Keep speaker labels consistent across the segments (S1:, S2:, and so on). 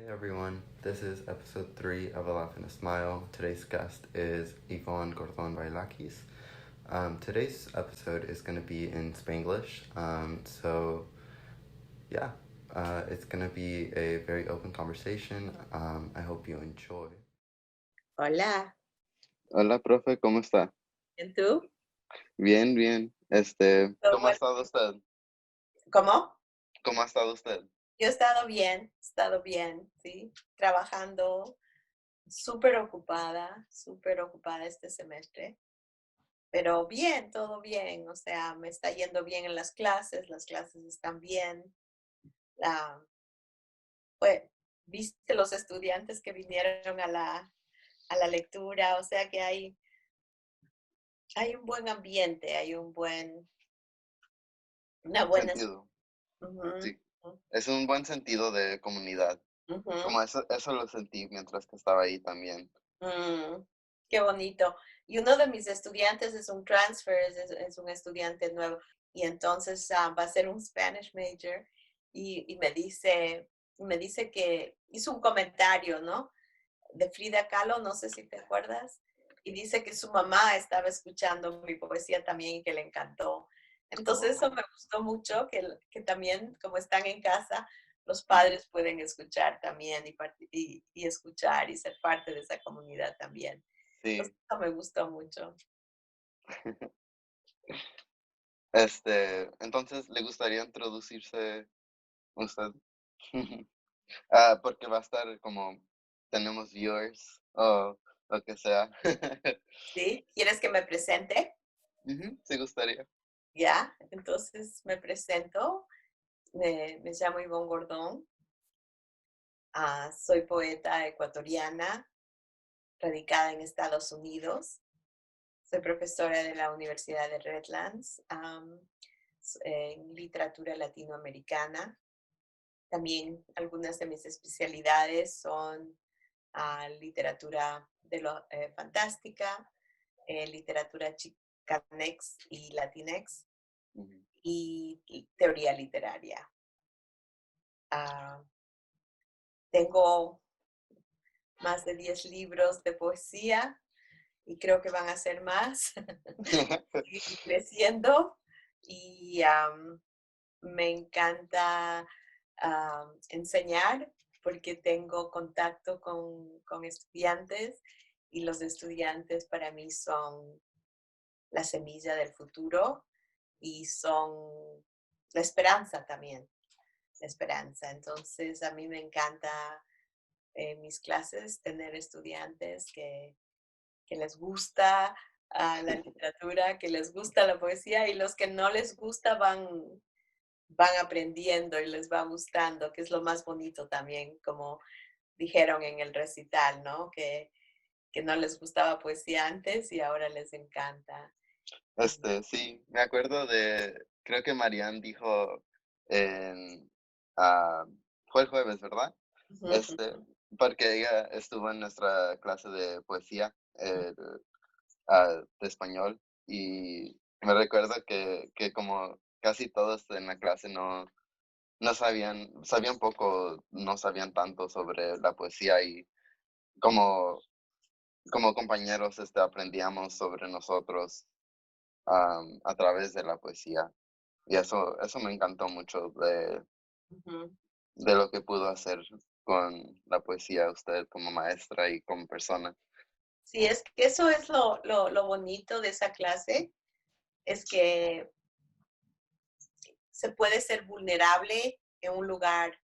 S1: Hey everyone, this is episode 3 of A Laugh and a Smile. Today's guest is Ivonne Gordon-Vailakis. Today's episode is going to be in Spanglish, yeah, it's going to be a very open conversation. I hope you enjoy.
S2: Hola,
S3: Hola, profe, ¿cómo está?
S2: ¿y tú?
S3: Bien, bien.
S2: Todo
S3: ¿Cómo ha
S2: bueno.
S3: estado usted?
S2: ¿Cómo?
S3: ¿Cómo ha estado usted?
S2: Yo he estado bien, sí, trabajando, súper ocupada este semestre, pero bien, todo bien, o sea, me está yendo bien en las clases están bien, la, pues, viste los estudiantes que vinieron a la lectura, o sea que hay un buen ambiente, una buena...
S3: Sentido,
S2: Ujú,
S3: sí. Es un buen sentido de comunidad.
S2: ujú.
S3: Como eso lo sentí mientras que estaba ahí también.
S2: Mm, qué bonito. Y uno de mis estudiantes es un transfer, es un estudiante nuevo. Y entonces va a ser un Spanish major. Y me dice que hizo un comentario, ¿no? De Frida Kahlo, no sé si te acuerdas. Y dice que su mamá estaba escuchando mi poesía también y que le encantó. Entonces eso
S3: Oh,
S2: me gustó mucho, que también como están en casa, los
S3: ujú,
S2: padres pueden escuchar también y escuchar y ser parte de esa comunidad también. Entonces
S3: sí.
S2: eso me gustó mucho.
S3: Entonces, ¿le gustaría introducirse usted? Porque va a estar como, tenemos viewers o lo que sea.
S2: ¿Sí? ¿Quieres que me presente?
S3: Ujú, sí gustaría.
S2: Ya, entonces me presento. Me llamo Ivonne Gordón. Soy poeta ecuatoriana, radicada en Estados Unidos. Soy profesora de la Universidad de Redlands en literatura latinoamericana. También algunas de mis especialidades son literatura fantástica, literatura chicanx y latinex
S3: Ujú.
S2: y teoría literaria. Ah, tengo más de 10 libros de poesía y creo que van a ser más. Seguir creciendo y me encanta enseñar porque tengo contacto con estudiantes y los estudiantes para mí son la semilla del futuro y son la esperanza también, la esperanza. Entonces a mí me encanta en mis clases tener estudiantes que les gusta la literatura, que les gusta la poesía y los que no les gusta van aprendiendo y les va gustando, que es lo más bonito también, como dijeron en el recital, ¿no? Que no les gustaba poesía antes y ahora les encanta. Y,
S3: Sí, me acuerdo creo que Marianne dijo en, fue el jueves, ¿verdad?
S2: ujú,
S3: Este,
S2: ujú,
S3: porque ella estuvo en nuestra clase de poesía de español y me recuerdo que como casi todos en la clase no sabían poco, no sabían tanto sobre la poesía y como, como compañeros aprendíamos sobre nosotros a través de la poesía. Y eso me encantó mucho
S2: ujú.
S3: de lo que pudo hacer con la poesía usted como maestra y como persona.
S2: Sí, es que eso es lo bonito de esa clase, es que se puede ser vulnerable en un lugar,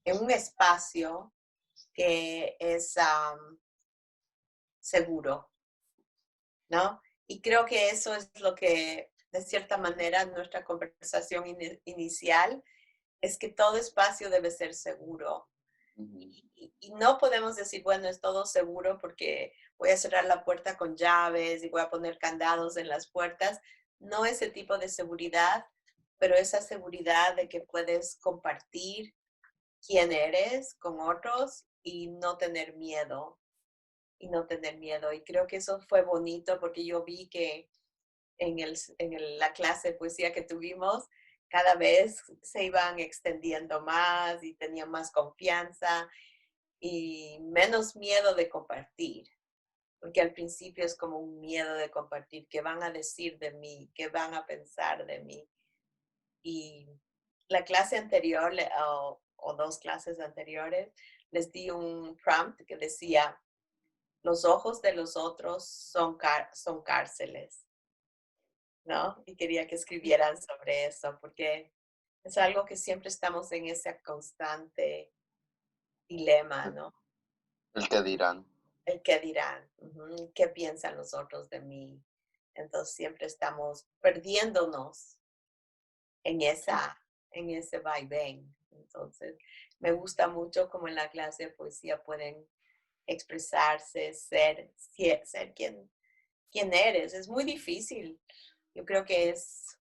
S2: en un espacio que es seguro, ¿no? Y creo que eso es lo que, de cierta manera, nuestra conversación inicial es que todo espacio debe ser seguro.
S3: Ujú,
S2: Y no podemos decir, bueno, es todo seguro porque voy a cerrar la puerta con llaves y voy a poner candados en las puertas. No ese tipo de seguridad, pero esa seguridad de que puedes compartir quién eres con otros y no tener miedo. Y no tener miedo. Y creo que eso fue bonito porque yo vi que la clase de poesía que tuvimos, cada vez se iban extendiendo más y tenían más confianza y menos miedo de compartir, porque al principio es como un miedo de compartir, qué van a decir de mí, qué van a pensar de mí. Y la clase anterior o dos clases anteriores les di un prompt que decía, los ojos de los otros son cárceles, ¿no? Y quería que escribieran sobre eso, porque es algo que siempre estamos en ese constante dilema, ¿no?
S3: El que dirán.
S2: El qué dirán, qué piensan los otros de mí. Entonces siempre estamos perdiéndonos en en ese vaivén. Entonces me gusta mucho como en la clase de poesía pueden expresarse, ser quien eres. Es muy difícil. Yo creo que es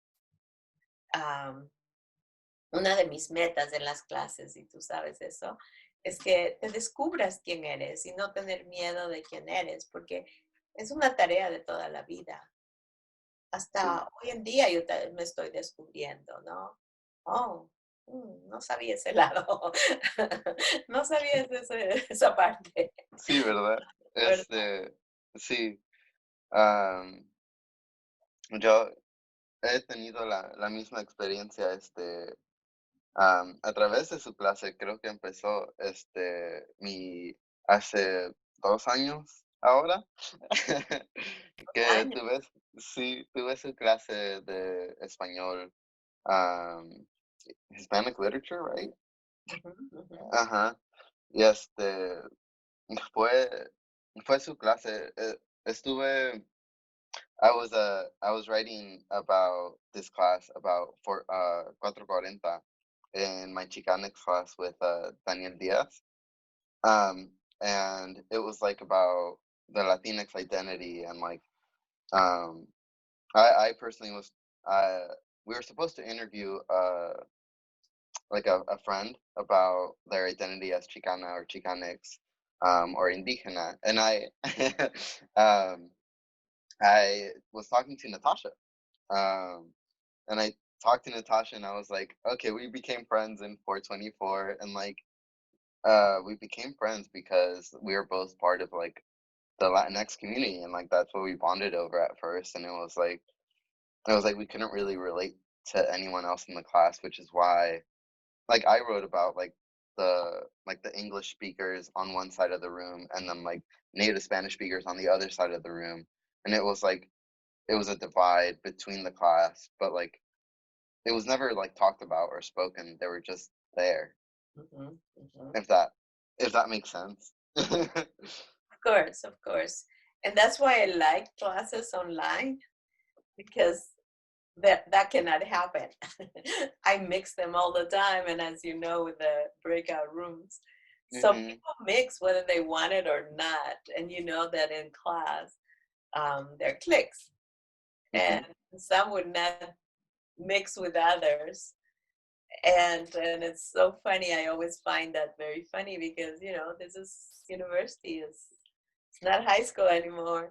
S2: um, una de mis metas en las clases, y tú sabes eso, es que te descubras quién eres y no tener miedo de quién eres, porque es una tarea de toda la vida. Hasta
S3: Sí,
S2: hoy en día yo me estoy descubriendo, ¿no? Oh, no sabía ese lado, no sabía esa parte,
S3: sí, ¿verdad?
S2: ¿verdad?
S3: Sí, am, yo he tenido la misma experiencia, a través de su clase. Creo que empezó, hace 2 años ahora, que
S2: Años.
S3: sí, tuve su clase de español, am, Hispanic literature, right?
S2: Ujú, ujú.
S3: Ajá. Y fue, fue su clase. Estuve, I was writing about this class about 440 in my Chicanics class with Daniel Diaz. Um, and it was like about the Latinx identity and like um, I personally was we were supposed to interview like a friend about their identity as Chicana or Chicanx, or Indígena, and um, I was talking to Natasha, um, and I talked to Natasha, and I was like, okay, we became friends in 424, and like we became friends because we were both part of like the Latinx community, and like that's what we bonded over at first, and it was like we couldn't really relate to anyone else in the class, which is why like I wrote about the English speakers on one side of the room and then like native Spanish speakers on the other side of the room. And it was like it was a divide between the class, but like it was never like talked about or spoken. They were just there.
S2: Ujú, ujú.
S3: If that makes sense.
S2: Of course. And that's why I like classes online because that cannot happen. I mix them all the time, and as you know, with the breakout rooms, some
S3: Hmm.
S2: people mix whether they want it or not, and you know that in class, they're cliques, and
S3: Hmm.
S2: some would not mix with others, and it's so funny. I always find that very funny because this is university, it's not high school anymore,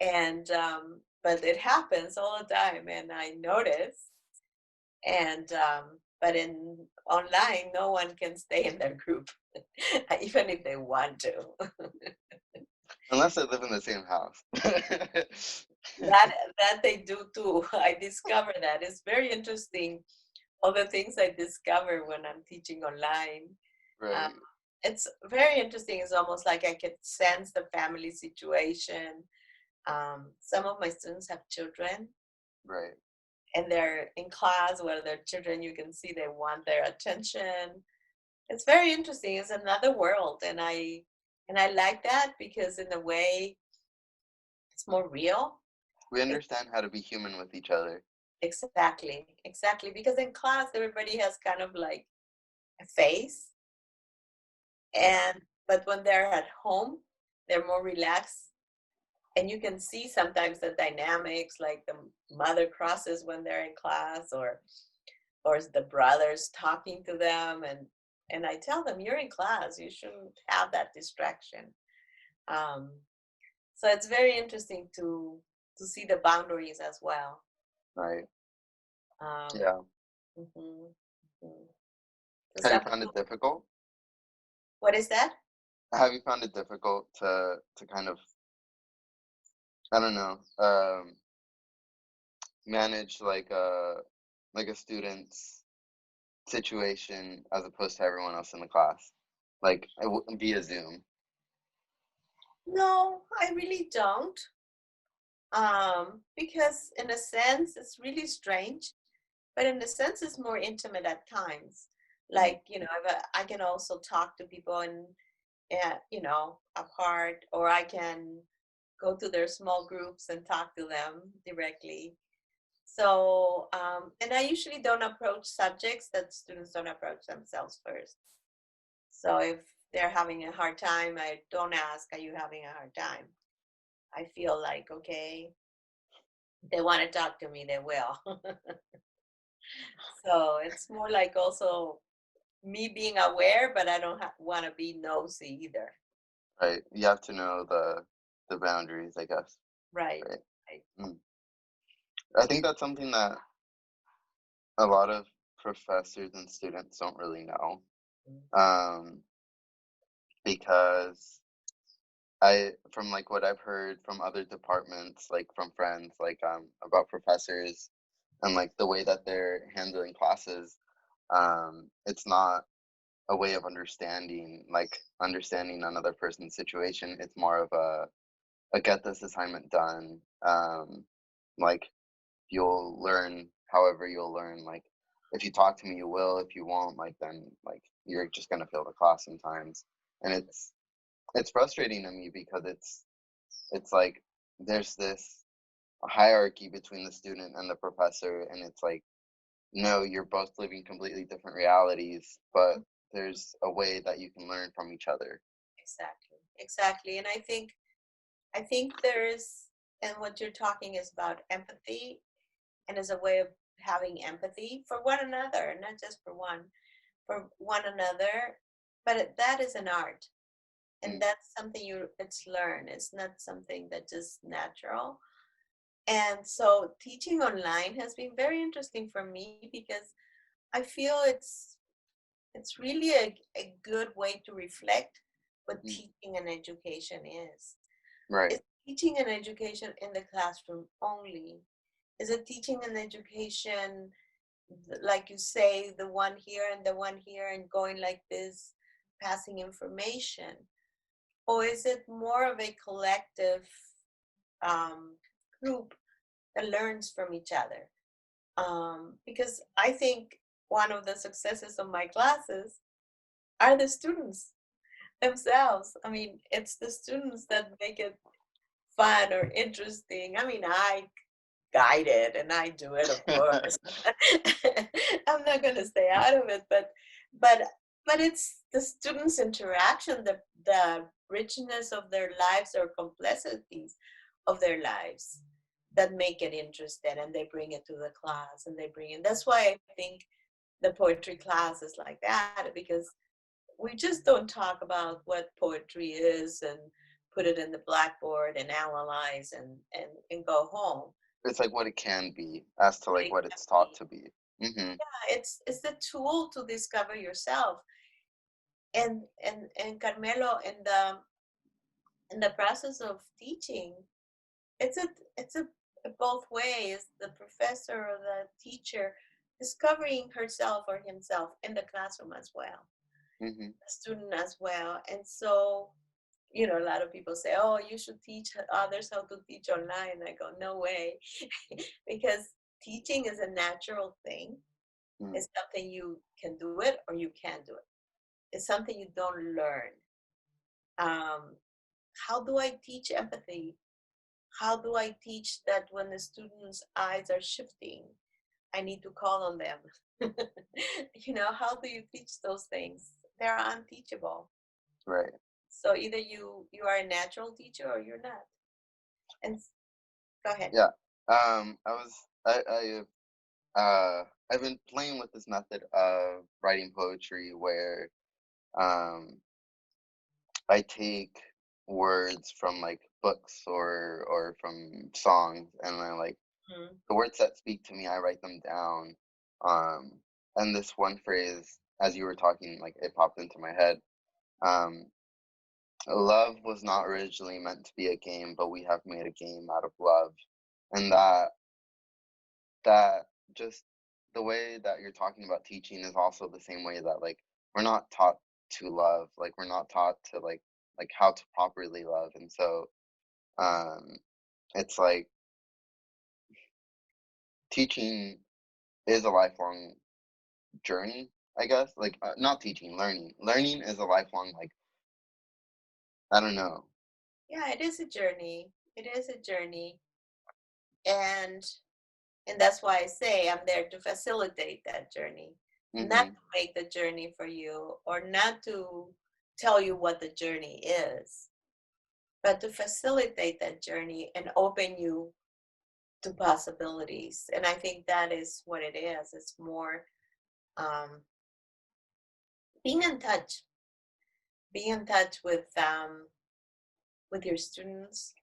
S2: and but it happens all the time, and I notice. And but in online, no one can stay in their group, even if they want to.
S3: Unless they live in the same house.
S2: That they do too. I discover that it's very interesting. All the things I discover when I'm teaching online. Um,
S3: Right,
S2: it's very interesting. It's almost like I can sense the family situation. Some of my students have children,
S3: right.
S2: and they're in class where their children, you can see they want their attention. It's very interesting. It's another world, and I like that because in a way it's more real.
S3: We
S2: It's
S3: understand how to be human with each other.
S2: exactly because in class everybody has kind of like a face,
S3: Yeah.
S2: and but when they're at home, they're more relaxed, and you can see sometimes the dynamics, like the mother crosses when they're in class, or the brothers talking to them, and I tell them you're in class, you shouldn't have that distraction. Um, so it's very interesting to see the boundaries as well.
S3: Right.
S2: Um,
S3: Yeah.
S2: Mhm. Mhm. So
S3: Have you
S2: some
S3: found
S2: people,
S3: it difficult?
S2: what is that?
S3: Have you found it difficult to kind of, I don't know, manage like a student's situation as opposed to everyone else in the class, like via Zoom?
S2: No, I really don't. Because in a sense, it's really strange, but in a sense, it's more intimate at times.
S3: Mm,
S2: Like, I can also talk to people and, apart, or I can go to their small groups and talk to them directly. So, and I usually don't approach subjects that students don't approach themselves first. So if they're having a hard time, I don't ask, are you having a hard time? I feel like, okay, they want to talk to me, they will. So it's more like also me being aware, but I don't want to be nosy either.
S3: right. You have to know the boundaries, I guess.
S2: Right.
S3: Right.
S2: Right.
S3: Mm. I think that's something that a lot of professors and students don't really know. Um, because from like what I've heard from other departments, like from friends, like about professors and like the way that they're handling classes, it's not a way of understanding another person's situation. It's more of a get this assignment done. Like you'll learn however you'll learn. Like if you talk to me, you will. If you won't, like then like you're just gonna fail the class sometimes. And it's frustrating to me because it's like there's this hierarchy between the student and the professor, and it's like no, you're both living completely different realities, but there's a way that you can learn from each other.
S2: Exactly. Exactly. And I think there's, and what you're talking is about empathy, and as a way of having empathy for one another, not just for one another, but that is an art. And
S3: Mm,
S2: that's something it's learned. It's not something that's just natural. And so teaching online has been very interesting for me because I feel it's really a good way to reflect what
S3: mm,
S2: teaching and education is.
S3: right.
S2: Is teaching and education in the classroom only? Is it teaching and education, like you say, the one here and the one here and going like this, passing information? Or is it more of a collective um, group that learns from each other? Because I think one of the successes of my classes are the students themselves. I mean, it's the students that make it fun or interesting. I mean, I guide it and I do it, of course. I'm not going to stay out of it, but but it's the students' interaction, the richness of their lives or complexities of their lives that make it interesting, and they bring it to the class and they bring it. That's why I think the poetry class is like that, because we just don't talk about what poetry is and put it in the blackboard and analyze and go home.
S3: It's like what it can be as to
S2: What
S3: like
S2: it
S3: what
S2: can
S3: it's taught
S2: be.
S3: to be. Hmm.
S2: Yeah, it's the tool to discover yourself. And Carmelo, in the process of teaching, it's a both ways. The professor or the teacher discovering herself or himself in the classroom as well,
S3: Hmm.
S2: the student as well. And so, a lot of people say, oh, you should teach others how to teach online. I go, no way. Because teaching is a natural thing.
S3: Mm,
S2: It's something you can do it or you can't do it. It's something you don't learn. um, how do I teach empathy? How do I teach that when the students' eyes are shifting, I need to call on them? How do you teach those things? They're unteachable.
S3: right.
S2: So either you are a natural teacher or you're not. And go ahead.
S3: Yeah. I was I've been playing with this method of writing poetry where um I take words from like books or from songs, and then like
S2: Mhm.
S3: the words that speak to me, I write them down. Um and this one phrase, as you were talking, like it popped into my head. Um, Love was not originally meant to be a game, but we have made a game out of love. And that just the way that you're talking about teaching is also the same way that like we're not taught to love, like we're not taught to like how to properly love. And so um it's like teaching is a lifelong journey, I guess. Like not teaching, learning is a lifelong, like, I don't know.
S2: Yeah, it is a journey. It is a journey. And that's why I say I'm there to facilitate that journey, not
S3: Mm-hmm.
S2: to make the journey for you or not to tell you what the journey is, but to facilitate that journey and open you to possibilities. And I think that is what it is. It's more um, being in touch, being in touch with your students,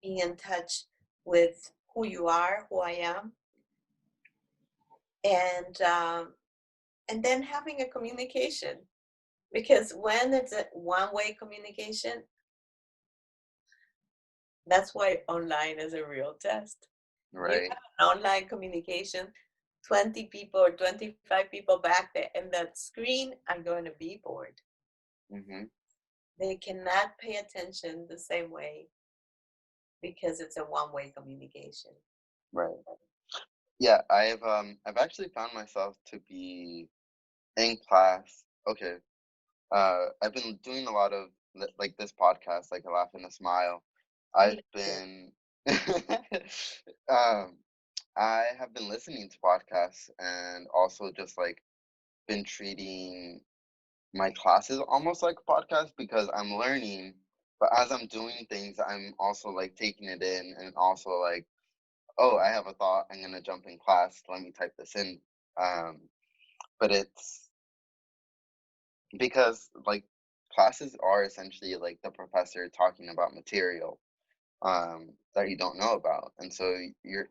S2: being in touch with who you are, who I am, and then having a communication. Because when it's a one-way communication, that's why online is a real test. You
S3: Right.
S2: have an online communication, 20 people or 25 people back there, and that screen are going to be bored.
S3: Mm-hmm.
S2: They cannot pay attention the same way because it's a one-way communication.
S3: Right. Yeah, I've actually found myself to be in class. Okay. I've been doing a lot of like this podcast, like a laugh and a smile.
S2: I
S3: I've
S2: love it.
S3: been um I have been listening to podcasts and also just like been treating my classes almost like a podcast because I'm learning, but as I'm doing things, I'm also like taking it in and also like, oh, I have a thought, I'm gonna jump in class, let me type this in. Um, but it's because like classes are essentially like the professor talking about material that you don't know about. And so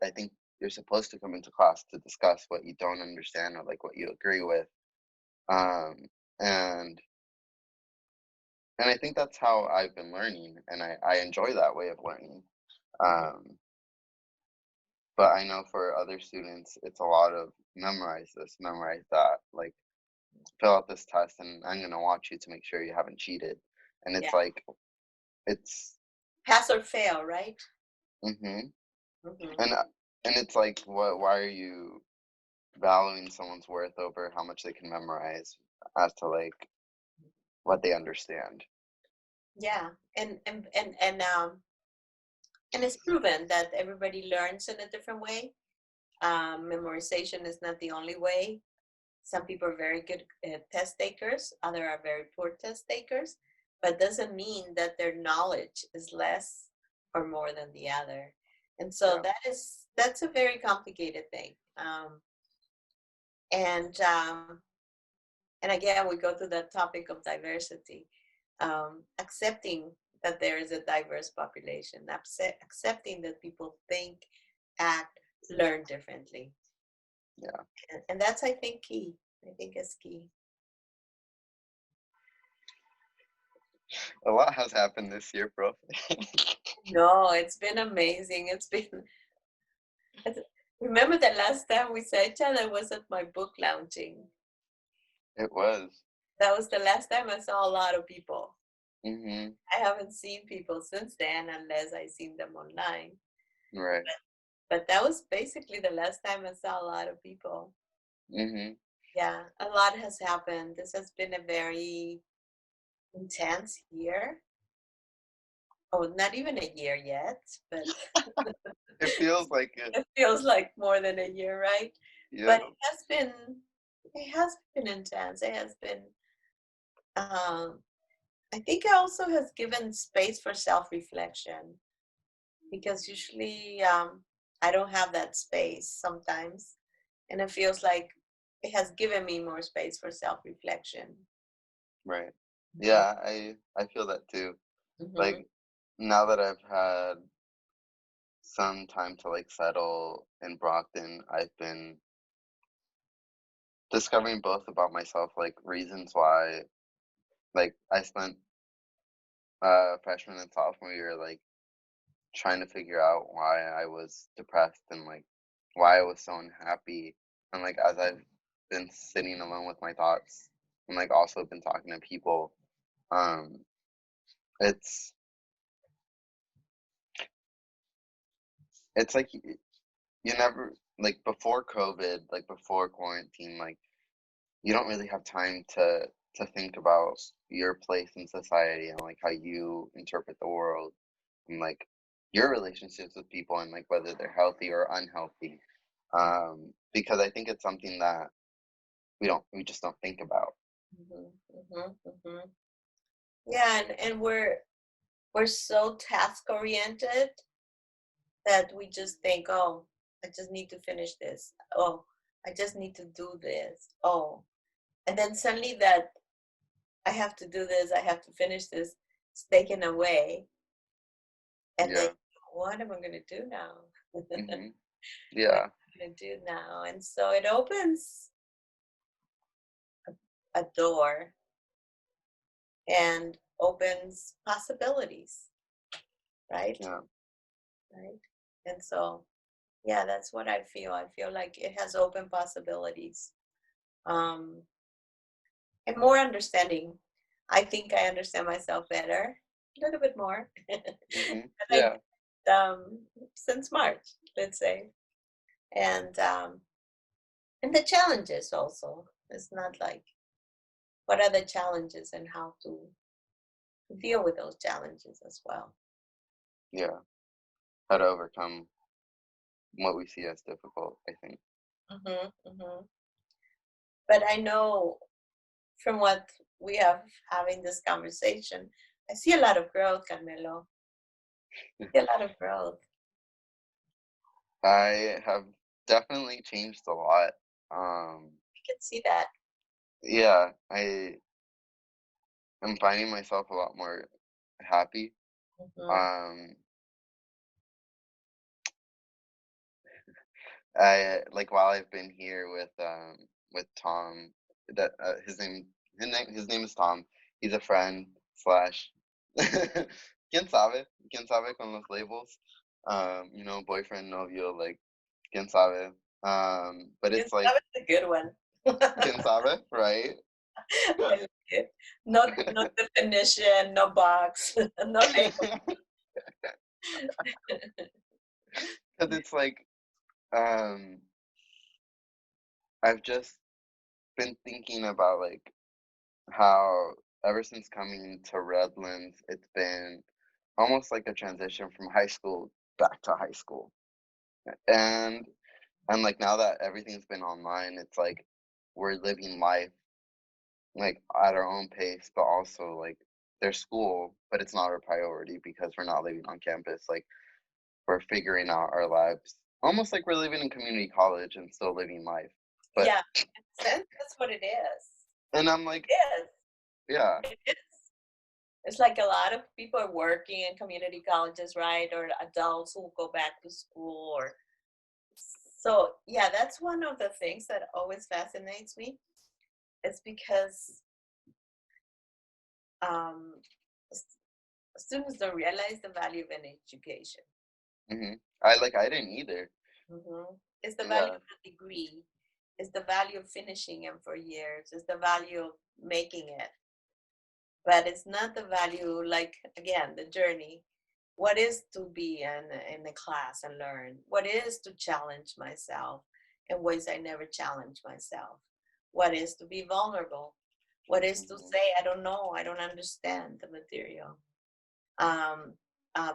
S3: I think you're supposed to come into class to discuss what you don't understand or like what you agree with. Um, and and I think that's how I've been learning, and I enjoy that way of learning. Um, but I know for other students, it's a lot of memorize this, memorize that, like fill out this test, and I'm gonna watch you to make sure you haven't cheated. And
S2: Yeah.
S3: it's like it's
S2: Pass or fail, right?
S3: mm-hmm.
S2: Hmm.
S3: and uh, and it's like what? Why are you valuing someone's worth over how much they can memorize as to like what they understand?
S2: Yeah. And it's proven that everybody learns in a different way. Memorization is not the only way. Some people are very good test takers, others are very poor test takers, but doesn't mean that their knowledge is less or more than the other. And so
S3: Yeah.
S2: that's a very complicated thing. And and again, we go to the topic of diversity, accepting that there is a diverse population, accepting that people think, act, learn differently.
S3: Yeah.
S2: And that's, I think, key. I think is key.
S3: A lot has happened this year, bro.
S2: No, it's been amazing. Remember the last time we saw each other was at my book launching.
S3: It was.
S2: That was the last time I saw a lot of people.
S3: Mm-hmm.
S2: I haven't seen people since then unless I seen them online.
S3: Right.
S2: But that was basically the last time I saw a lot of people.
S3: Mm-hmm.
S2: Yeah, a lot has happened. This has been a very intense year. Oh, not even a year yet, but
S3: It feels like it.
S2: it feels like more than a year, right?
S3: Yeah.
S2: But it has been intense. It has been um, I think it also has given space for self-reflection because usually I don't have that space sometimes, and it feels like it has given me more space for self-reflection.
S3: Right.
S2: Mhm.
S3: Yeah, I feel that too.
S2: Mhm.
S3: Like now that I've had some time to like settle in Brockton, I've been discovering both about myself, like reasons why, like I spent freshman and sophomore year like trying to figure out why I was depressed and like why I was so unhappy. And like as I've been sitting alone with my thoughts and like also been talking to people, um, it's it's like you never like before COVID, like before quarantine, like you don't really have time to think about your place in society and like how you interpret the world and like your relationships with people and like whether they're healthy or unhealthy. Because I think it's something that we just don't think about.
S2: Yeah, and we're so task oriented that we just think, oh, I just need to finish this. Oh, I just need to do this. Oh, and then suddenly that I have to do this, I have to finish this, it's taken away. And then
S3: Yeah.
S2: what am I going to do now?
S3: Hmm.
S2: What
S3: Yeah.
S2: am I going to do now? And so it opens a door and opens possibilities, right?
S3: Yeah.
S2: Right. And so, yeah, that's what I feel. I feel like it has open possibilities, um, and more understanding. I think I understand myself better, a little bit more,
S3: Hmm.
S2: but I
S3: Yeah.
S2: since March, let's say, and um, and the challenges also. It's not like what are the challenges and how to deal with those challenges as well.
S3: Yeah. How to overcome what we see as difficult, I think.
S2: Hmm. But I know from what we have having this conversation, I see a lot of growth, Carmelo. I see a lot of growth.
S3: I have definitely changed a lot. Um,
S2: I can see that.
S3: yeah, am finding myself a lot more happy.
S2: Hmm.
S3: Um, I like while I've been here with Tom, that his name is Tom. He's a friend slash quién sabe con los labels. Boyfriend, novio, like quién sabe. But it's
S2: That
S3: like
S2: was a good one.
S3: quién sabe, right?
S2: I like it. No definition, no box, no label.
S3: Because it's like um, I've just been thinking about like how ever since coming to Redlands, it's been almost like a transition from high school back to high school. And like now that everything's been online, it's like we're living life like at our own pace, but also like there's school, but it's not our priority because we're not living on campus. Like we're figuring out our lives almost like we're living in community college and still living life. But
S2: Yeah, in a sense, that's what it is.
S3: and I'm like,
S2: It is.
S3: yeah,
S2: It is. It's like a lot of people are working in community colleges, right? Or adults who go back to school. Or so, yeah, that's one of the things that always fascinates me. It's because um, students don't realize the value of an education.
S3: hmm I didn't either.
S2: Mm-hmm. It's the value
S3: Yeah.
S2: of a degree. It's the value of finishing them for years. It's the value of making it. But it's not the value, like, again, the journey. What is to be in a class and learn? What is to challenge myself in ways I never challenge myself? What is to be vulnerable? What is to
S3: Hmm.
S2: say, I don't know, I don't understand the material? Um,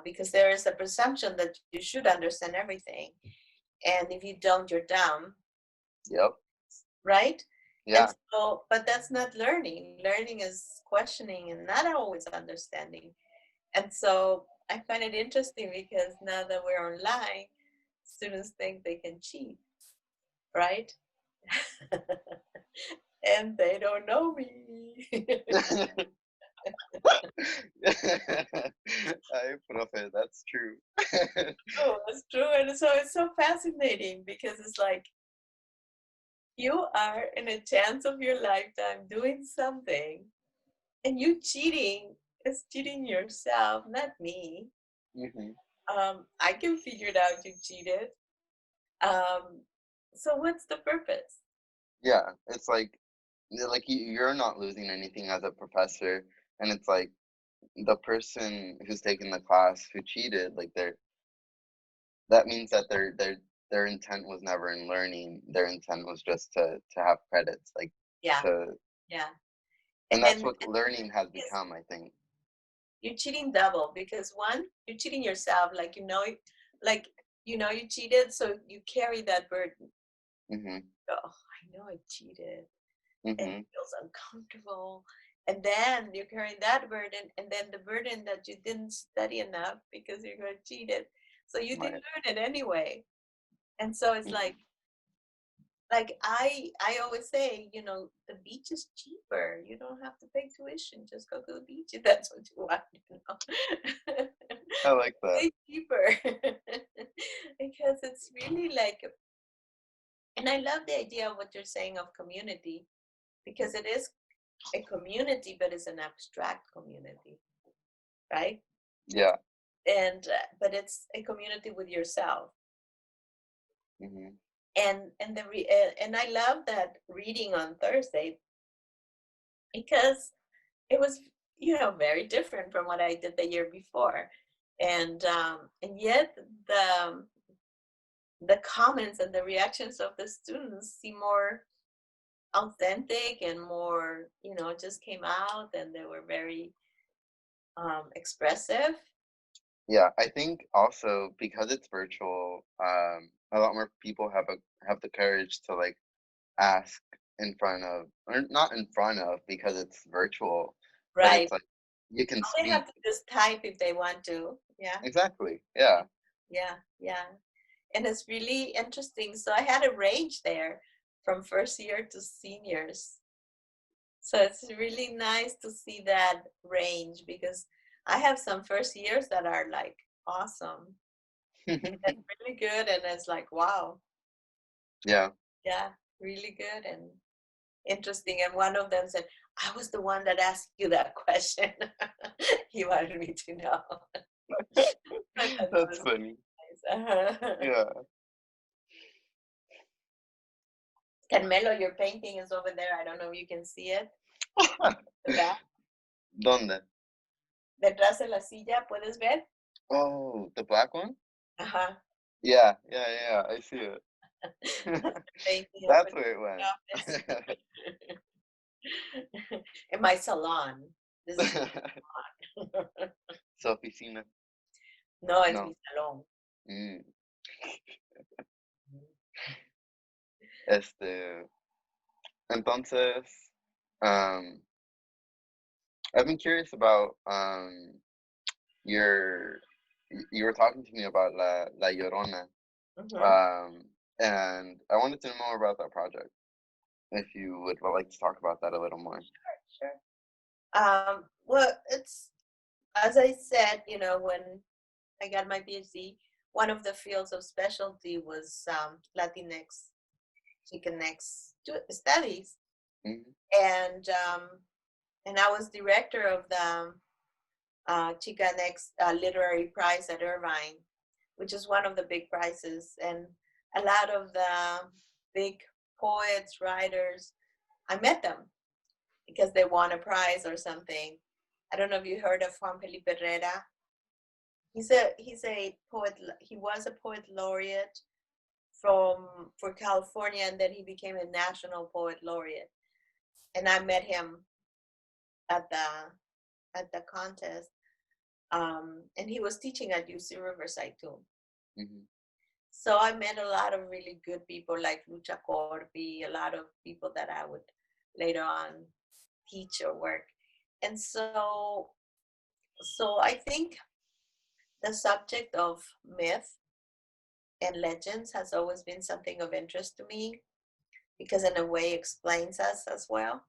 S2: because there is a presumption that you should understand everything. And if you don't, you're dumb,
S3: Yep.
S2: right? And
S3: Yeah.
S2: so, but that's not learning. Learning is questioning and not always understanding. And so I find it interesting because now that we're online, students think they can cheat, right? And they don't know me.
S3: Ay, profe, that's true.
S2: Oh, that's true. And so it's so fascinating because it's like you are in a chance of your lifetime doing something, and you cheating. It's cheating yourself, not me.
S3: Hmm.
S2: I can figure it out. You cheated. Um, so what's the purpose?
S3: Yeah, it's like you're not losing anything as a professor, and it's like the person who's taking the class who cheated, like that means that their intent was never in learning. Their intent was just to have credits, like
S2: Yeah,
S3: to,
S2: yeah.
S3: and that's
S2: And
S3: what learning has
S2: yes,
S3: become, I think.
S2: you're cheating double because one, you're cheating yourself. Like you cheated, so you carry that burden.
S3: Mhm.
S2: Oh, I know I cheated. And it
S3: Mhm.
S2: feels uncomfortable. And then you're carrying that burden, and then the burden that you didn't study enough because you got cheated. So you didn't
S3: Right.
S2: learn it anyway. And so it's
S3: Mhm.
S2: like I always say, the beach is cheaper. You don't have to pay tuition. Just go to the beach if that's what you want.
S3: I like that.
S2: Way cheaper. Because it's really like, and I love the idea of what you're saying of community, because it is a community, but it's an abstract community, right?
S3: Yeah.
S2: And but it's a community with yourself.
S3: Mhm.
S2: And I love that reading on Thursday, because it was very different from what I did the year before, and yet the comments and the reactions of the students seem more authentic and more, just came out, and they were very expressive.
S3: Yeah, I think also because it's virtual, a lot more people have the courage to like ask in front of, or not in front of because it's virtual, but
S2: Right.
S3: it's like you can
S2: They have
S3: speak.
S2: to just type if they want to. Yeah.
S3: Exactly. Yeah.
S2: Yeah. Yeah. And it's really interesting. So I had a range there from first year to seniors. So it's really nice to see that range, because I have some first years that are like awesome and really good. And it's like, wow,
S3: Yeah.
S2: yeah, really good and interesting. And one of them said, I was the one that asked you that question. He wanted me to know. I thought that
S3: That's
S2: was
S3: funny.
S2: nice.
S3: Yeah.
S2: Carmelo, your painting is over there. I don't know if you can see it. The back.
S3: ¿Dónde?
S2: Detrás de la silla, ¿puedes ver?
S3: Oh, the black one?
S2: Ajá.
S3: Yeah, yeah, yeah, I see it.
S2: That's the painting I
S3: That's
S2: put in
S3: where it
S2: my office.
S3: went.
S2: In my salon. This is my salon.
S3: Su oficina.
S2: No, it's
S3: No.
S2: mi salón.
S3: Mm. Este, entonces, um, I've been curious about your you were talking to me about La Llorona,
S2: Mhm.
S3: um, and I wanted to know more about that project. If you would like to talk about that a little more.
S2: Sure. Well, it's, as I said, when I got my PhD, one of the fields of specialty was Latinx, Chicanx studies,
S3: Hmm.
S2: and I was director of the Chicanx Literary Prize at Irvine, which is one of the big prizes, and a lot of the big poets, writers, I met them because they won a prize or something. I don't know if you heard of Juan Felipe Herrera. He's a poet. He was a poet laureate for California, and then he became a national poet laureate. And I met him at the contest, and he was teaching at UC Riverside too.
S3: Hmm.
S2: So I met a lot of really good people like Lucha Corpi, a lot of people that I would later on teach or work. And so I think the subject of myth and legends has always been something of interest to me, because in a way explains us as well.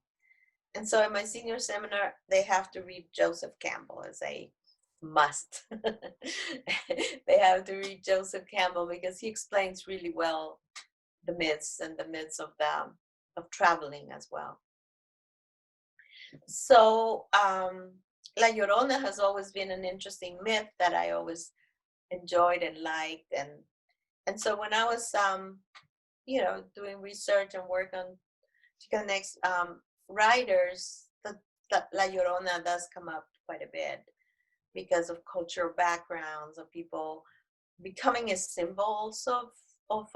S2: And so in my senior seminar, they have to read Joseph Campbell as a must. They have to read Joseph Campbell because he explains really well the myths and the myths of traveling as well. So La Llorona has always been an interesting myth that I always enjoyed and liked, and so when I was doing research and work on Chicanx writers, the La Llorona does come up quite a bit because of cultural backgrounds of people becoming a symbol also of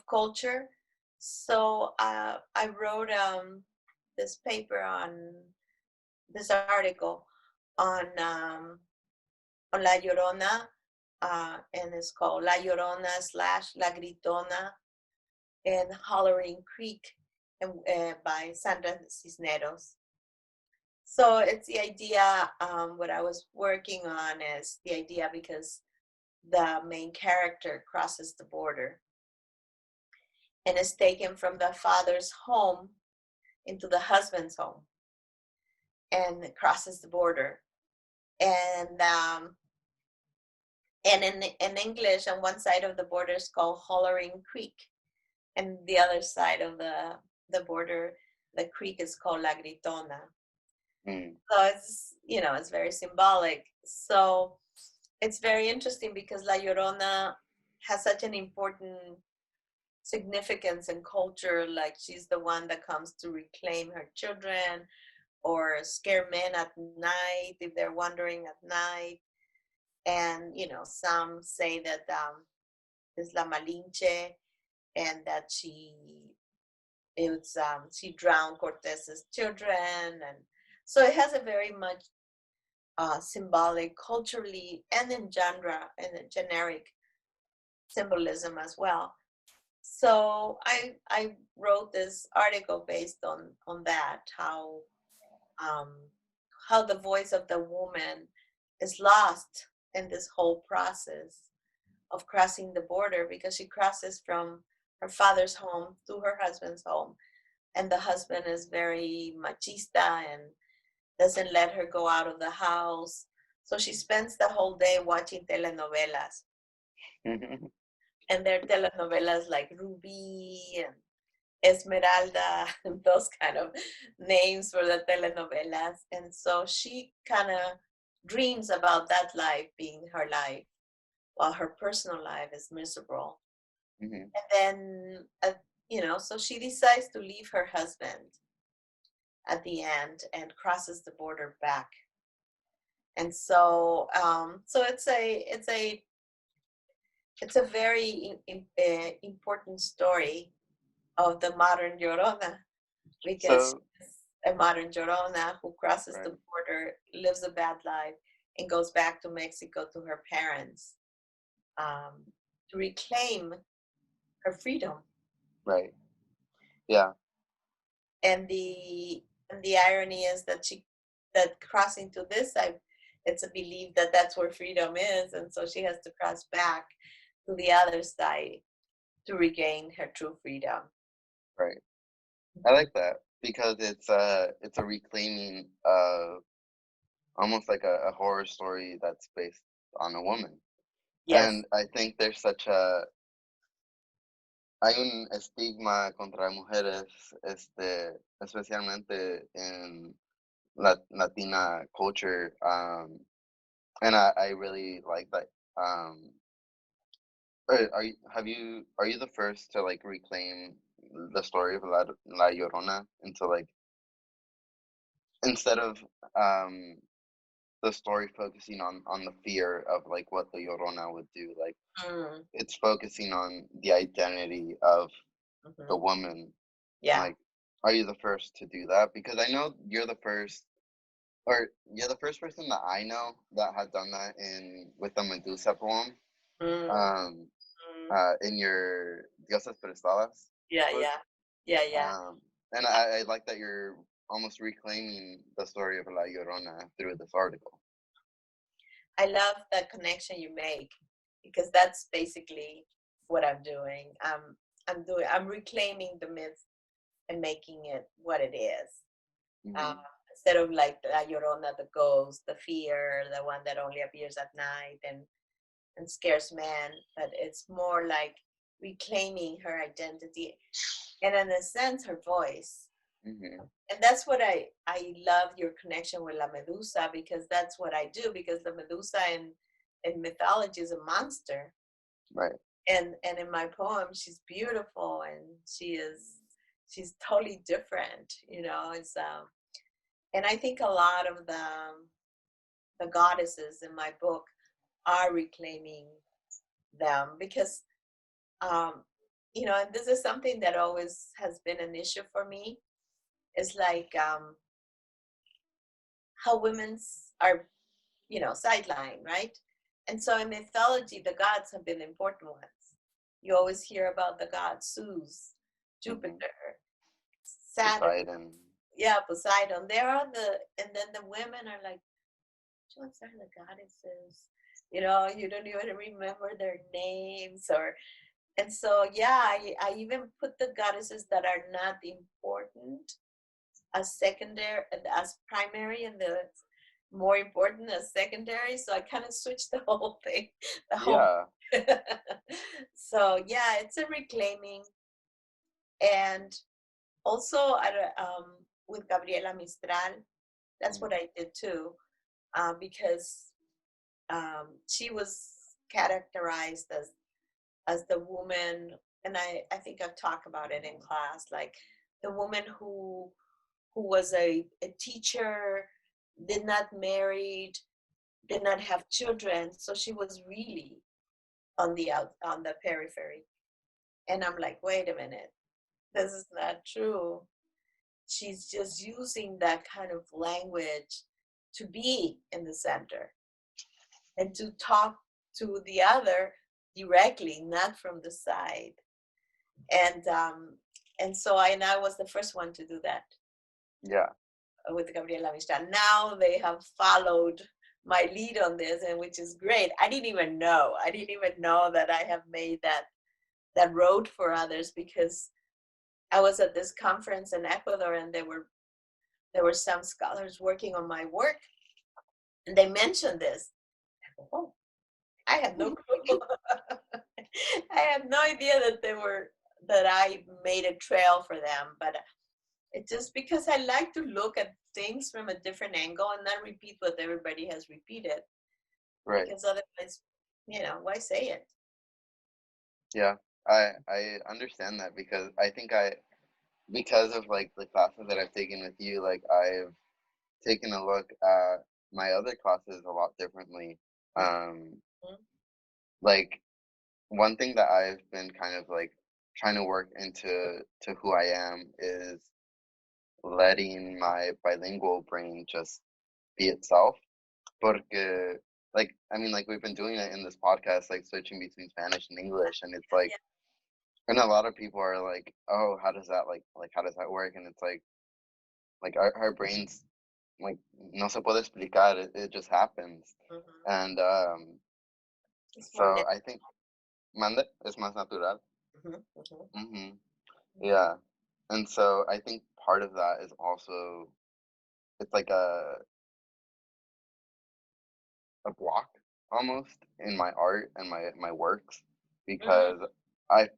S2: culture. So I wrote this paper on this article on La Llorona, and it's called La Llorona / La Gritona in Hollering Creek, and, by Sandra Cisneros. So it's the idea, what I was working on is the idea because the main character crosses the border and is taken from the father's home into the husband's home and crosses the border. And in English, on one side of the border is called Hollering Creek, and the other side of the border, the creek is called La Gritona. So it's very symbolic. So it's very interesting because La Llorona has such an important significance in culture. Like, she's the one that comes to reclaim her children or scare men at night if they're wandering at night. And some say that is La Malinche, and that she drowned Cortez's children, and so it has a very much symbolic, culturally, and in genre and in generic symbolism as well. So I wrote this article based on that, how the voice of the woman is lost in this whole process of crossing the border, because she crosses from her father's home to her husband's home, and the husband is very machista and doesn't let her go out of the house. So she spends the whole day watching telenovelas. And there are telenovelas like Ruby and Esmeralda, and those kind of names for the telenovelas. And so she kind of dreams about that life being her life, while her personal life is miserable. And then, so she decides to leave her husband at the end and crosses the border back. And so, so it's a very important story of the modern Llorona, because she's a modern Llorona who crosses the border, lives a bad life, and goes back to Mexico to her parents to reclaim her freedom.
S3: Right. Yeah.
S2: And the irony is that crossing to this side, it's a belief that that's where freedom is, and so she has to cross back to the other side to regain her true freedom.
S3: Right. I like that because it's a reclaiming of almost like a horror story that's based on a woman.
S2: Yes.
S3: And I think there's hay un estigma contra mujeres, especialmente en Latina culture, and I really like that. Are you the first to like reclaim the story of La Llorona into like, instead of the story focusing on the fear of like what the Llorona would do, like it's focusing on the identity of the woman.
S2: Yeah.
S3: Like, are you the first to do that? Because I know you're the first person that I know that had done that with the Medusa poem. In your Diosas Prestadas.
S2: Yeah.
S3: And I like that you're almost reclaiming the story of La Llorona through this article.
S2: I love the connection you make, because that's basically what I'm doing. I'm reclaiming the myth and making it what it is. Instead of like La Llorona, the ghost, the fear, the one that only appears at night and scares men, but it's more like reclaiming her identity and, in a sense, her voice.
S3: Mm-hmm.
S2: And that's what I love your connection with La Medusa, because that's what I do, because the Medusa in mythology is a monster.
S3: Right.
S2: And in my poem, she's beautiful, and she's totally different, you know. It's and I think a lot of the goddesses in my book are reclaiming them, because you know, and this is something that always has been an issue for me. It's like how women's are, you know, sidelined, right? And so in mythology, the gods have been important ones. You always hear about the gods: Zeus,
S3: Mm-hmm.
S2: Jupiter, Saturn,
S3: Poseidon.
S2: yeah, Poseidon. There are and then the women are like, what are the goddesses? You know, you don't even remember their names, or and so yeah, I even put the goddesses that are not important as secondary, as primary, and the more important as secondary. So I kind of switched the whole thing, the whole.
S3: Yeah.
S2: So yeah, it's a reclaiming, and also with Gabriela Mistral, that's what I did too, because she was characterized as the woman, and I think I've talked about it in class, like the woman who was a teacher, did not married, did not have children, so she was really on the periphery. And I'm like, wait a minute, this is not true. She's just using that kind of language to be in the center and to talk to the other directly, not from the side. And so I was the first one to do that.
S3: Yeah.
S2: With Gabriela Mistral. Now they have followed my lead on this, and which is great. I didn't even know that I have made that road for others, because I was at this conference in Ecuador, and there were some scholars working on my work, and they mentioned this. Oh, I had no clue. I had no idea that I made a trail for them, but it's just because I like to look at things from a different angle and not repeat what everybody has repeated.
S3: Right.
S2: Because otherwise, you know, why say it?
S3: Yeah. I understand that, because I think because of like the classes that I've taken with you, like I've taken a look at my other classes a lot differently. Um,
S2: Mhm.
S3: like one thing that I've been kind of like trying to work into to who I am is letting my bilingual brain just be itself. Porque, like, I mean, like we've been doing it in this podcast, like switching between Spanish and English, and it's like,
S2: Yeah,
S3: and a lot of people are like, oh, how does that how does that work? And it's like our brains, like, no se puede explicar, it just happens.
S2: mhm.
S3: And
S2: It's more
S3: so
S2: natural.
S3: I think, mande, es más natural.
S2: Mhm, mhm,
S3: Hmm.
S2: mhm.
S3: Yeah. And so I think part of that is also, it's like a block almost in my art and my works,
S2: Mhm.
S3: because I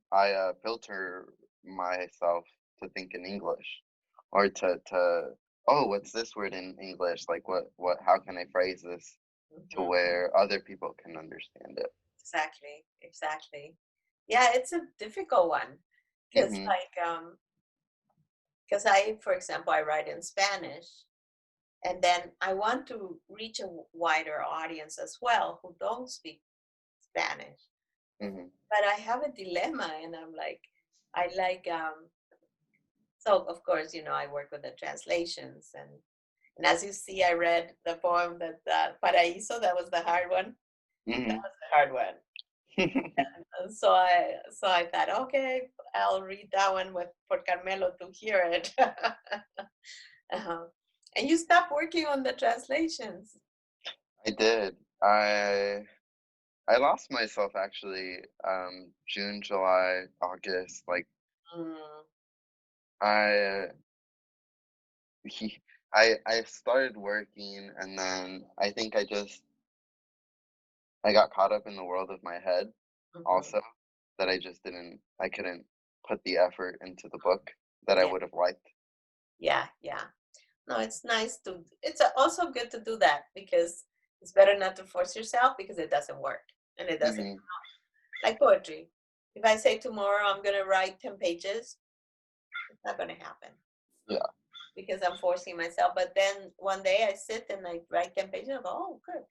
S3: filter myself to think in English, or to oh, what's this word in English, like what how can I phrase this to
S2: Mhm.
S3: where other people can understand it.
S2: Exactly, exactly. Yeah, it's a difficult one, because
S3: Mhm.
S2: like because for example, I write in Spanish, and then I want to reach a wider audience as well who don't speak Spanish.
S3: Mhm.
S2: But I have a dilemma, and I'm like, I like so of course, you know, I work with the translations, and as you see, I read the poem that Paraíso, that was the hard one. That
S3: Mhm.
S2: was the hard one. And so I thought, okay, I'll read that one with for Carmelo to hear it. uh And you stopped working on the translations.
S3: I did. I lost myself actually, June, July, August, like
S2: Mm,
S3: I he, I started working, and then I think I got caught up in the world of my head
S2: mhm,
S3: also, that I couldn't put the effort into the book that I would have liked.
S2: Yeah. No, it's nice it's also good to do that, because it's better not to force yourself, because it doesn't work and it doesn't
S3: Mm-hmm.
S2: like poetry. If I say tomorrow I'm going to write 10 pages, it's not going to happen.
S3: Yeah.
S2: Because I'm forcing myself. But then one day I sit and I write 10 pages and I go, oh, good.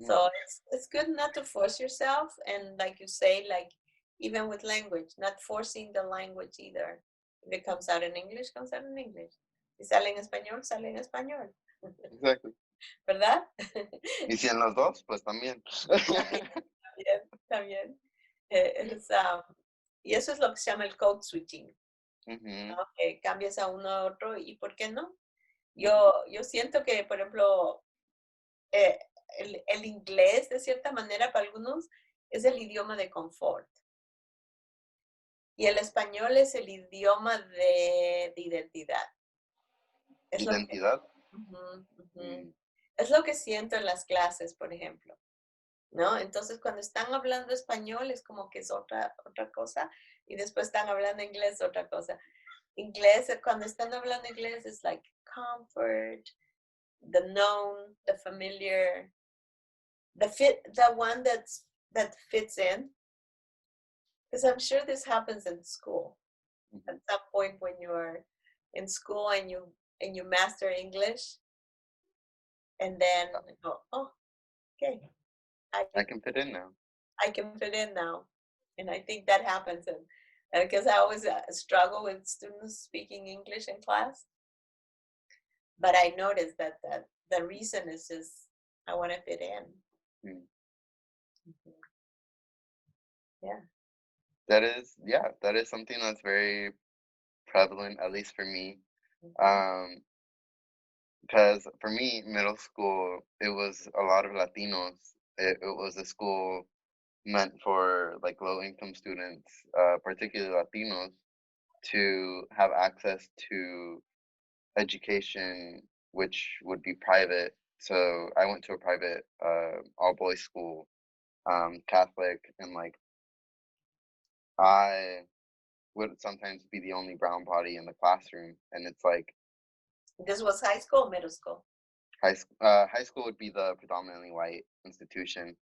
S3: Mm-hmm.
S2: So it's good not to force yourself. And like you say, like even with language, not forcing the language either. If it comes out in English, comes out in English. Si sale en español, sale en español.
S3: Exactly.
S2: ¿Verdad?
S3: Y si en los dos, pues también.
S2: También. Y eso es lo que se llama el code switching.
S3: Mm-hmm.
S2: ¿No? Que cambias a uno a otro, y ¿por qué no? Yo siento que, por ejemplo, el inglés, de cierta manera, para algunos, es el idioma de confort. Y el español es el idioma de identidad. Es
S3: ¿Identidad?
S2: Es lo que siento en las clases, por ejemplo, ¿no? Entonces, cuando están hablando español, es como que es otra cosa, y después están hablando inglés, otra cosa. Inglés, cuando están hablando inglés, es like comfort, the known, the familiar, the one that fits in. Because I'm sure this happens in school.
S3: Mm-hmm.
S2: At some point when you're in school and you master English, and then go, oh, okay,
S3: I can fit in now.
S2: I can fit in now. And I think that happens, and because I always struggle with students speaking English in class. But I noticed that the reason is just I want to fit in. Mm-hmm. Yeah.
S3: That is something that's very prevalent, at least for me. Because for me, middle school, it was a lot of Latinos. It was a school meant for like low income students, particularly Latinos, to have access to education, which would be private. So I went to a private all boys school, Catholic, and like I would sometimes be the only brown body in the classroom, and it's like
S2: this was high school or middle school?
S3: High school would be the predominantly white institution.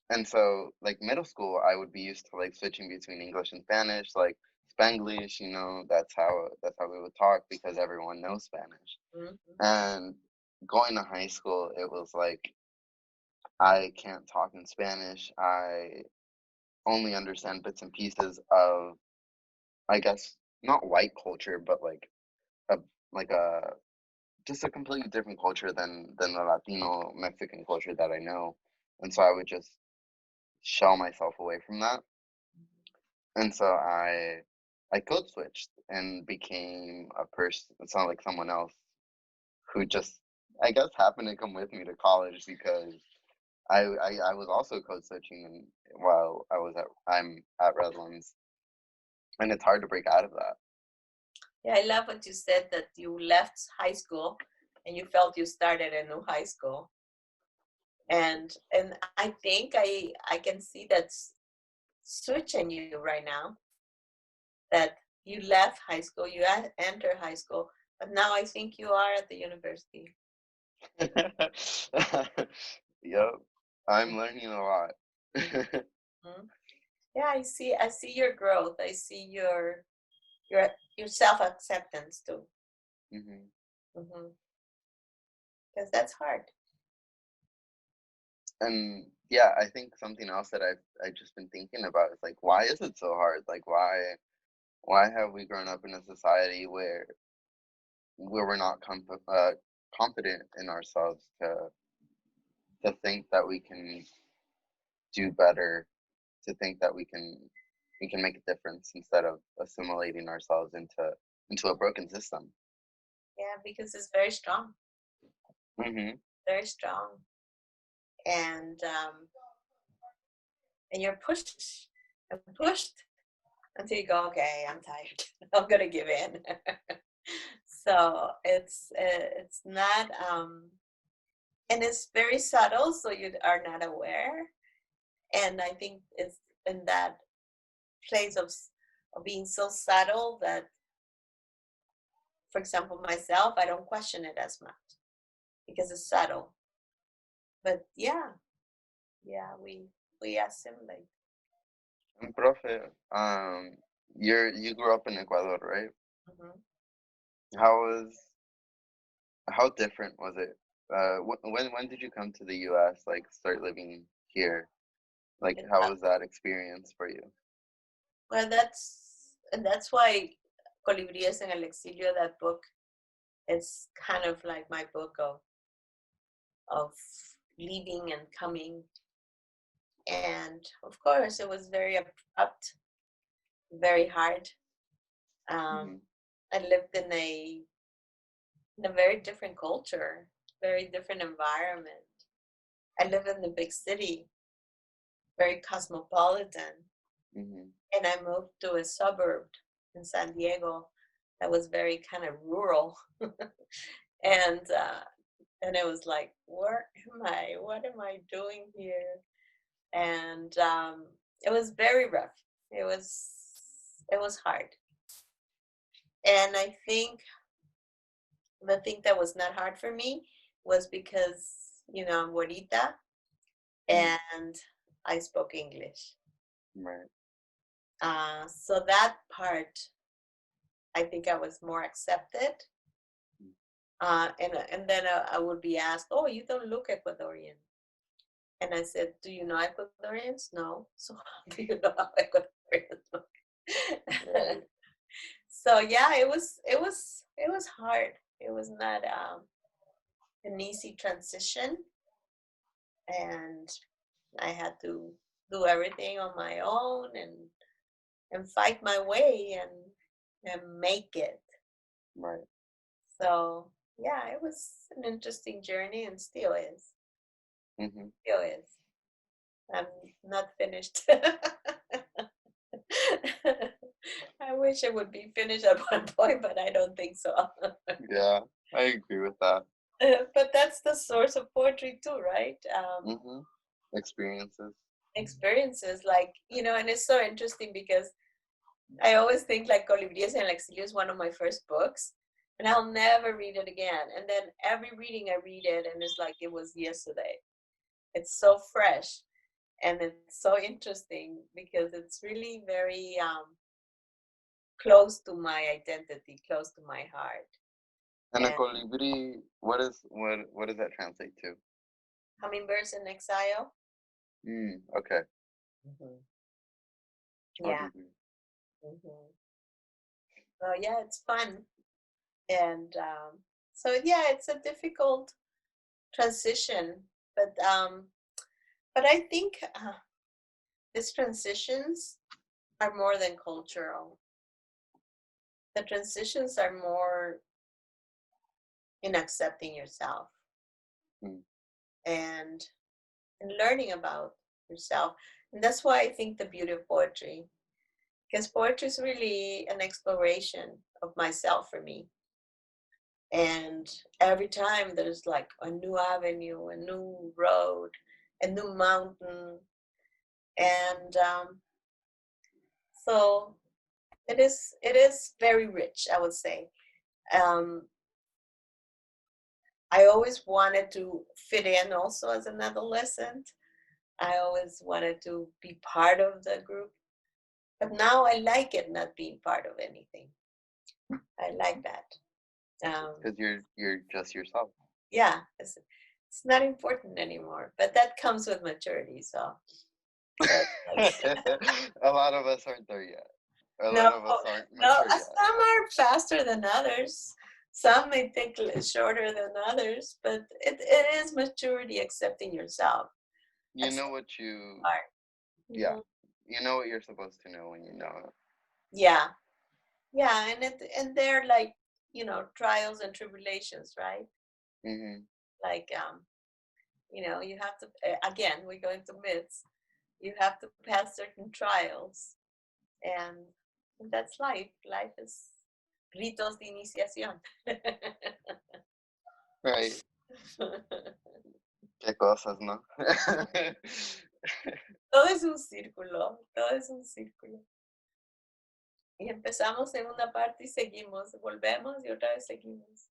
S3: And so like middle school, I would be used to like switching between English and Spanish, like Spanglish, that's how we would talk because everyone knows Spanish.
S2: Mm-hmm.
S3: And going to high school, it was like I can't talk in Spanish. I only understand bits and pieces of, I guess, not white culture, but like a just a completely different culture than the Latino Mexican culture that I know. And so I would just shell myself away from that. And so I code switched and became a person. It sounded like someone else who just, I guess, happened to come with me to college because I was also code switching while I'm at Redlands, and it's hard to break out of that.
S2: Yeah, I love what you said, that you left high school and you felt you started a new high school. And I think I can see that switch in you right now, that you left high school, you enter high school, but now I think you are at the university.
S3: Yep, I'm learning a lot.
S2: Mm-hmm. Yeah, I see your growth. I see your self-acceptance too. Because that's hard.
S3: And yeah, I think something else that I've just been thinking about is like, why is it so hard? Like, why have we grown up in a society where we're not confident in ourselves to think that we can do better, to think that we can make a difference instead of assimilating ourselves into a broken system.
S2: Yeah, because it's very strong. Very strong. And you're pushed and pushed until you go, okay, I'm tired. I'm gonna give in. So it's not, and it's very subtle, so you are not aware. And I think in that place of being so subtle that, for example, myself, I don't question it as much because it's subtle. But yeah, we assimilate.
S3: And profe, you grew up in Ecuador, right?
S2: Mm-hmm.
S3: How different was it? When did you come to the U.S., like start living here? Like, how was that experience for you?
S2: Well, that's why Colibríes en el Exilio, that book, it's kind of like my book of leaving and coming. And of course, it was very abrupt, very hard.
S3: Mm-hmm.
S2: I lived in a very different culture, very different environment. I live in the big city, very cosmopolitan.
S3: Mm-hmm.
S2: And I moved to a suburb in San Diego that was very kind of rural. and it was like, where am I? What am I doing here? And it was very rough. It was hard. And I think the thing that was not hard for me was because, I'm Guarita and I spoke English.
S3: Right.
S2: So that part, I think I was more accepted. And then I would be asked, "Oh, you don't look Ecuadorian." And I said, "Do you know Ecuadorians?" "No." "So how do you know how Ecuadorians look?"
S3: Right.
S2: So yeah, it was hard. It was not an easy transition, and I had to do everything on my own and fight my way and make it.
S3: Right.
S2: So yeah, it was an interesting journey and still is.
S3: Mm-hmm.
S2: Still is. I'm not finished. I wish it would be finished at one point, but I don't think so.
S3: Yeah, I agree with that.
S2: But that's the source of poetry too, right?
S3: Mm-hmm. Experiences.
S2: Experiences, like, and it's so interesting because I always think like Colibríes en el Exilio is one of my first books, and I'll never read it again. And then every reading I read it, and it's like it was yesterday. It's so fresh, and it's so interesting because it's really very close to my identity, close to my heart.
S3: And a
S2: And
S3: colibri, what does that translate to?
S2: Hummingbirds in Exile.
S3: Okay.
S2: Mm-hmm. Yeah.
S3: Colibri.
S2: Mm-hmm. So yeah, it's fun, and so yeah, it's a difficult transition, but I think these transitions are more than cultural. The transitions are more in accepting yourself
S3: Mm.
S2: and learning about yourself. And that's why I think the beauty of poetry, because poetry is really an exploration of myself for me. And every time there's like a new avenue, a new road, a new mountain. And so it is very rich, I would say. Um, I always wanted to fit in also as an adolescent. I always wanted to be part of the group. But now I like it not being part of anything. I like that.
S3: Because you're just yourself.
S2: Yeah, it's not important anymore. But that comes with maturity. So
S3: A lot of us aren't there yet. A
S2: no,
S3: lot of us aren't
S2: no.
S3: mature yet.
S2: Some are faster than others. Some may take shorter than others. But it is maturity, accepting yourself.
S3: You know what you,
S2: Art.
S3: yeah,
S2: Mhm.
S3: you know what you're supposed to know when you know it.
S2: Yeah, yeah, and they're like, trials and tribulations, right?
S3: Mm-hmm.
S2: Like you have to, again, we go into myths. You have to pass certain trials, and that's life. Life is ritos de iniciación.
S3: Right. Qué cosas, ¿no?
S2: Todo es un círculo, todo es un círculo. Y empezamos en una parte y seguimos, volvemos y otra vez seguimos.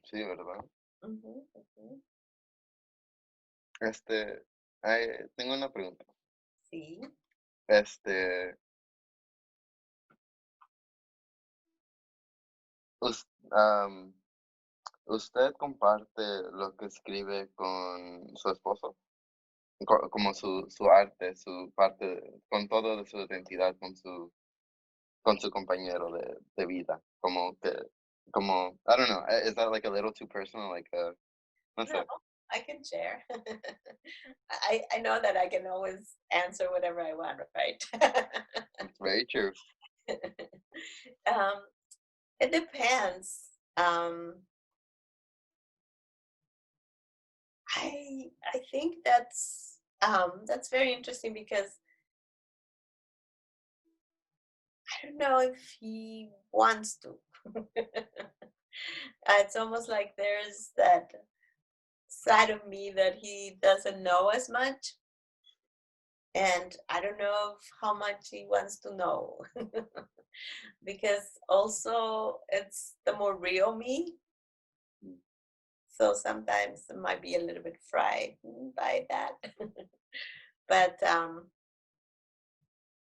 S3: Sí, ¿verdad?
S2: Ujú, ujú.
S3: Tengo una pregunta.
S2: Sí.
S3: Este, us- am, ¿Usted comparte lo que escribe con su esposo? Como su arte, su parte, con todo de su identidad, con su compañero de vida. I don't know, is that like a little too personal? Like, no
S2: No,
S3: sé.
S2: I can share. I know that I can always answer whatever I want, right?
S3: It's very true.
S2: um, it depends. I think that's very interesting because I don't know if he wants to. It's almost like there's that side of me that he doesn't know as much, and I don't know how much he wants to know. Because also it's the more real me, so sometimes it might be a little bit frightened by that. but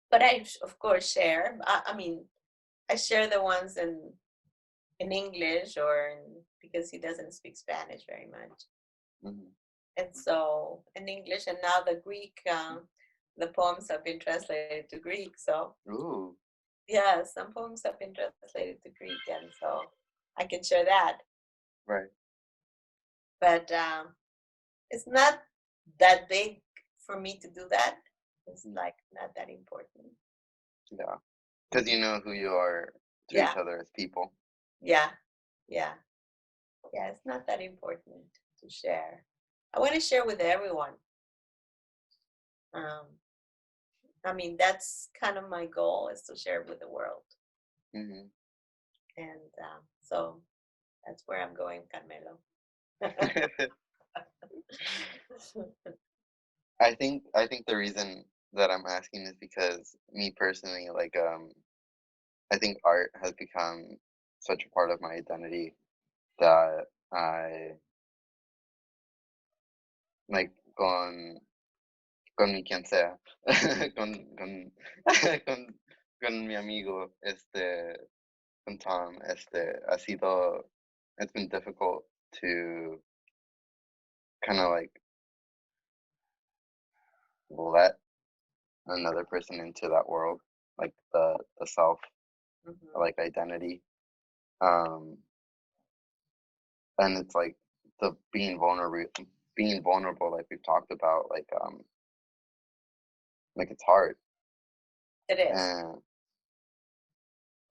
S2: but I of course share. I mean, I share the ones in English because he doesn't speak Spanish very much,
S3: Mhm.
S2: and so in English, and now the Greek, the poems have been translated to Greek. So
S3: Ooh,
S2: yeah, some poems have been translated to Greek, and so I can share that.
S3: right.
S2: But it's not that big for me to do that. It's like not that important.
S3: Yeah. Because you know who you are to
S2: Yeah,
S3: each other as people.
S2: yeah, yeah, yeah. It's not that important to share. I want to share with everyone. Um, I mean, that's kind of my goal is to share with the world,
S3: Hmm.
S2: and so that's where I'm going, Carmelo.
S3: I think the reason that I'm asking is because me personally, like, I think art has become such a part of my identity that I like con mi quien sea, con, con, con mi amigo, con Tom, it's been difficult to kind of like let another person into that world, like the self,
S2: Mhm.
S3: like identity. Um, and it's like the being vulnerable, like we've talked about, like it's hard,
S2: It is.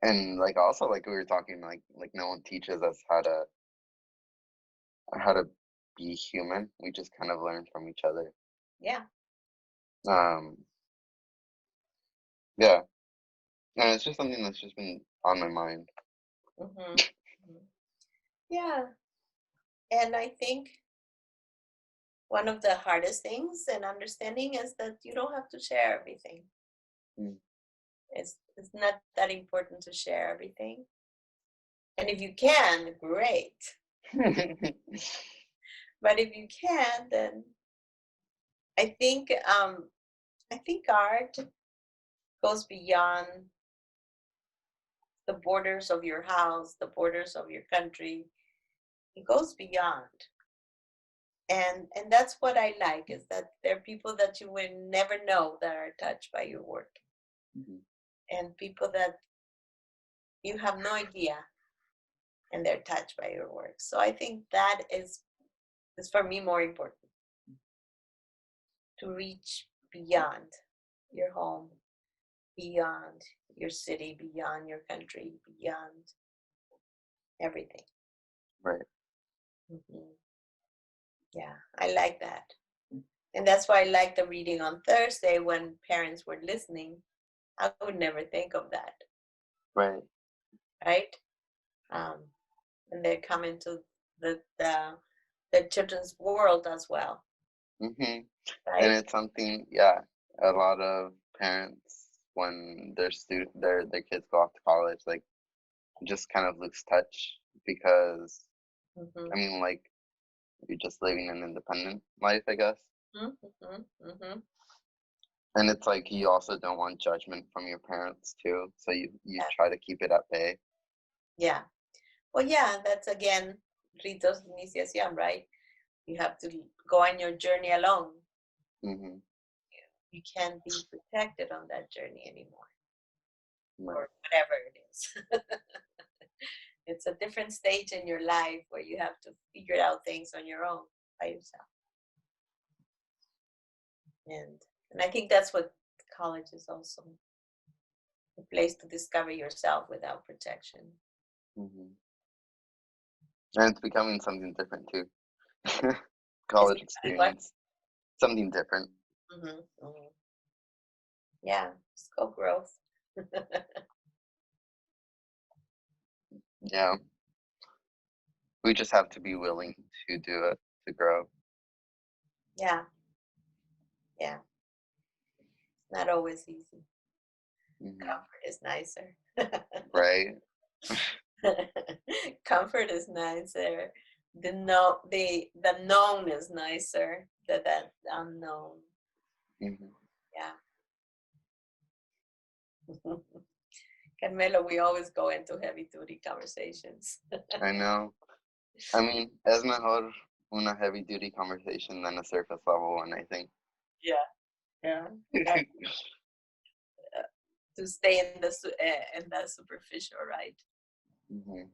S3: and like also like we were talking, like no one teaches us how to be human. We just kind of learn from each other.
S2: Yeah.
S3: Um, yeah, and it's just something that's just been on my mind.
S2: Hmm. Yeah. And I think one of the hardest things in understanding is that you don't have to share everything.
S3: Mm.
S2: It's not that important to share everything. And if you can, great. But if you can't, then I think I think art goes beyond the borders of your house, the borders of your country. It goes beyond. And that's what I like is that there are people that you will never know that are touched by your work,
S3: Mhm.
S2: and people that you have no idea and they're touched by your work. So I think that is for me more important, to reach beyond your home, beyond your city, beyond your country, beyond everything.
S3: Right.
S2: Hmm. Yeah, I like that. And that's why I like the reading on Thursday when parents were listening. I would never think of that,
S3: Right.
S2: right? Um, and they come into the children's world as well,
S3: Hmm. And
S2: right?
S3: it's something, yeah. a lot of parents, when their kids go off to college, like just kind of lose touch because
S2: Mm-hmm.
S3: I mean, like you're just living an independent life, I guess.
S2: Mm-hmm. Mm-hmm.
S3: And it's like you also don't want judgment from your parents too, so you try to keep it at bay.
S2: Yeah. Well, yeah, that's again ritos de iniciación, right? You have to go on your journey alone.
S3: Mm-hmm.
S2: You can't be protected on that journey anymore,
S3: Right.
S2: or whatever it is. It's a different stage in your life where you have to figure out things on your own by yourself. And I think that's what college is also, a place to discover yourself without protection.
S3: Mm-hmm. And it's becoming something different too.
S2: Is
S3: College
S2: it what?
S3: experience, something different.
S2: Mm-hmm. Mm-hmm. Yeah, it's called growth.
S3: Yeah, we just have to be willing to do it to grow.
S2: Yeah, yeah. Not always easy.
S3: Mm-hmm.
S2: Comfort is nicer.
S3: Right.
S2: Comfort is nicer. The known is nicer than that unknown.
S3: Mm-hmm.
S2: Yeah. Carmelo, we always go into heavy duty conversations.
S3: I know. I mean, es mejor una heavy duty conversation than a surface level one, I think.
S2: Yeah. To stay in the superficial, right?
S3: Mm-hmm.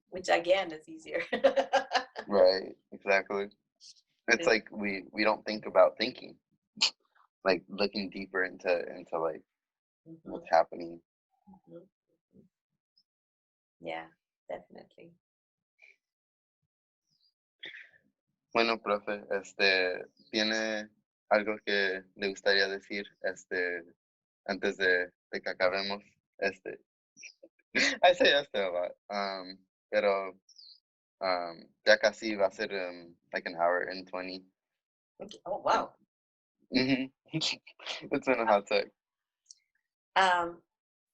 S2: Which again is easier.
S3: Right, exactly. It's like we don't think about thinking, like looking deeper into like what's happening.
S2: Mhm. Yeah, definitely.
S3: Bueno, profe, ¿tiene algo que le gustaría decir, antes de que acabemos? I say a lot, pero ya casi va a ser like an hour and 20.
S2: Okay. Oh, wow.
S3: Mm-hmm. It's been a hot sec.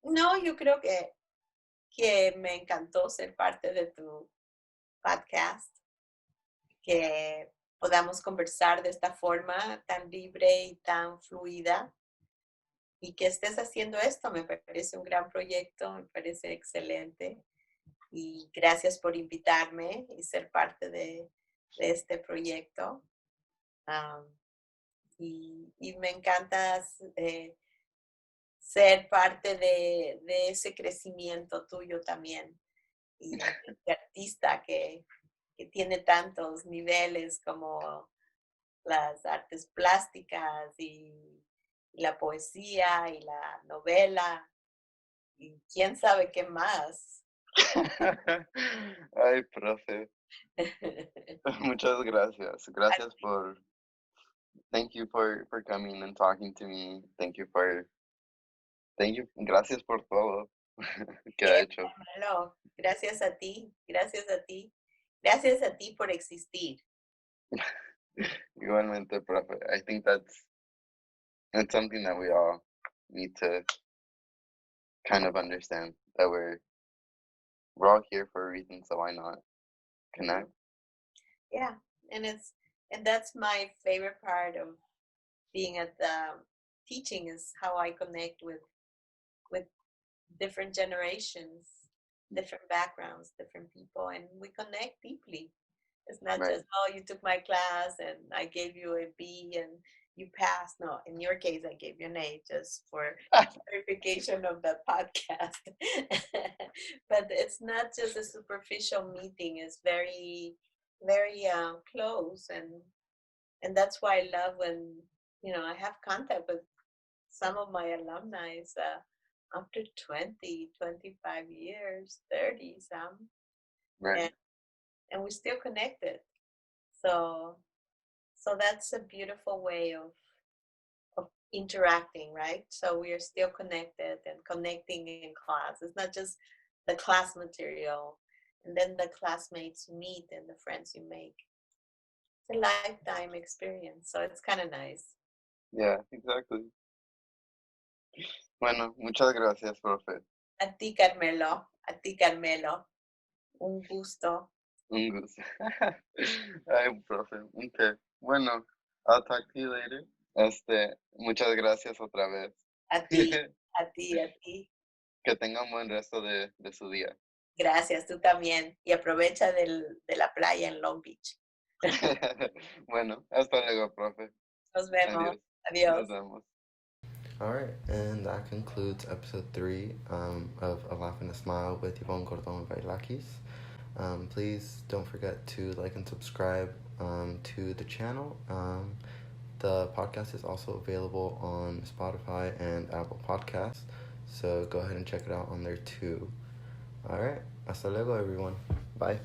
S2: No, yo creo que me encantó ser parte de tu podcast, que podamos conversar de esta forma tan libre y tan fluida, y que estés haciendo esto. Me parece un gran proyecto, me parece excelente, y gracias por invitarme y ser parte de este proyecto. Y me encanta ser parte de ese crecimiento tuyo también, y de artista que tiene tantos niveles como las artes plásticas y la poesía y la novela y quién sabe qué más.
S3: Ay, profe, muchas gracias. Thank you for coming and talking to me. Gracias por todo que ha hecho.
S2: No, gracias a ti, gracias a ti, gracias a ti por existir.
S3: Igualmente, profe. I think that's something that we all need to kind of understand, that we're all here for a reason, so why not connect?
S2: Yeah, and that's my favorite part of being at the teaching, is how I connect with different generations, different backgrounds, different people, and we connect deeply. It's not
S3: Right.
S2: just, oh, you took my class and I gave you a B and you passed. No, in your case, I gave you an A, just for verification of the podcast. But it's not just a superficial meeting. It's very, very close, and that's why I love when I have contact with some of my alumni after 20, 25 years, 30 some,
S3: Right.
S2: and we're still connected. So that's a beautiful way of interacting, right? So we are still connected and connecting in class. It's not just the class material and then the classmates you meet and the friends you make. It's a lifetime experience, so it's kind of nice.
S3: Yeah, exactly. Bueno, muchas gracias, profe.
S2: A ti, Carmelo. A ti, Carmelo. Un gusto.
S3: Un gusto. Ay, profe. Okay. Bueno, I'll talk to you later. Muchas gracias otra vez.
S2: A ti, a ti, a ti.
S3: Que tenga un buen resto de su día.
S2: Gracias, tú también. Y aprovecha de la playa en Long Beach.
S3: Bueno, hasta luego, profe.
S2: Nos vemos.
S3: Adiós.
S2: Adiós.
S3: Nos vemos.
S1: Alright, and that concludes episode 3 of A Laugh and a Smile with Ivonne Gordon-Vailakis. Please don't forget to like and subscribe to the channel. The podcast is also available on Spotify and Apple Podcasts, so go ahead and check it out on there too. Alright, hasta luego everyone. Bye.